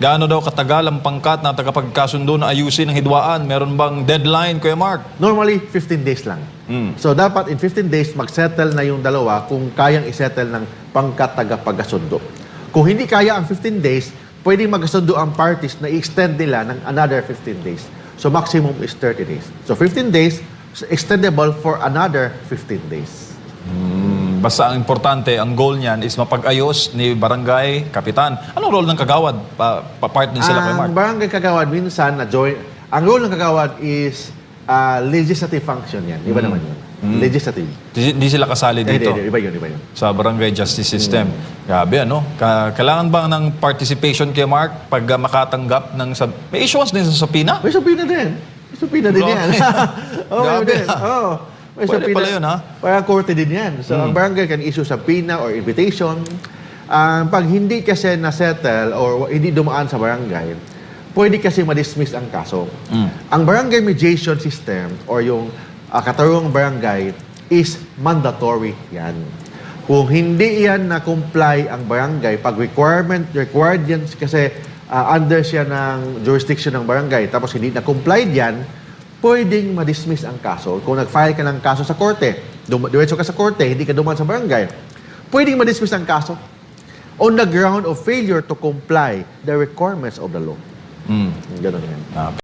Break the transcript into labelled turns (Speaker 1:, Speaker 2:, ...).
Speaker 1: Gaano daw katagal ang pangkat na tagapagkasundo na ayusin ng hidwaan? Meron bang deadline, Kuya Mark?
Speaker 2: Normally, 15 days lang. So, dapat in 15 days, mag-settle na yung dalawa kung kayang isettle ng pangkat tagapagkasundo. Kung hindi kaya ang 15 days, pwedeng magkasundo ang parties na i-extend nila ng another 15 days. So, maximum is 30 days. So, 15 days, extendable for another 15 days.
Speaker 1: Basta ang importante, ang goal niyan is mapag-ayos ni barangay kapitan. Anong role ng kagawad? Pa-part din sila, Kuya Mark?
Speaker 2: Ang barangay kagawad minsan na join, ang role ng kagawad is legislative function yan. Iba naman yun. Legislative.
Speaker 1: Di sila kasali dito
Speaker 2: Iba yun.
Speaker 1: sa barangay justice system. Grabe, ano? Kailangan ba ng participation, Kuya Mark, pag makatanggap ng... May issuance din sa Sapina?
Speaker 2: May subpoena din. May subpoena din yan.
Speaker 1: Grabe,
Speaker 2: din.
Speaker 1: ha?
Speaker 2: May
Speaker 1: Pwede
Speaker 2: subpoena.
Speaker 1: pala yun, ha?
Speaker 2: Para korte din yan. So, ang barangay can issue subpoena or invitation. Pag hindi kasi na-settle or hindi dumaan sa barangay, pwede kasi ma-dismiss ang kaso. Ang barangay mediation system or yung katarungang barangay is mandatory yan. Kung hindi yan na-comply ang barangay, pag required yan kasi under siya ng jurisdiction ng barangay, tapos hindi na-comply yan, pwedeng ma-dismiss ang kaso. Kung nag-file ka ng kaso sa korte, diretso ka sa korte, hindi ka dumaan sa barangay, pwedeng ma-dismiss ang kaso on the ground of failure to comply the requirements of the law. Ganun yan.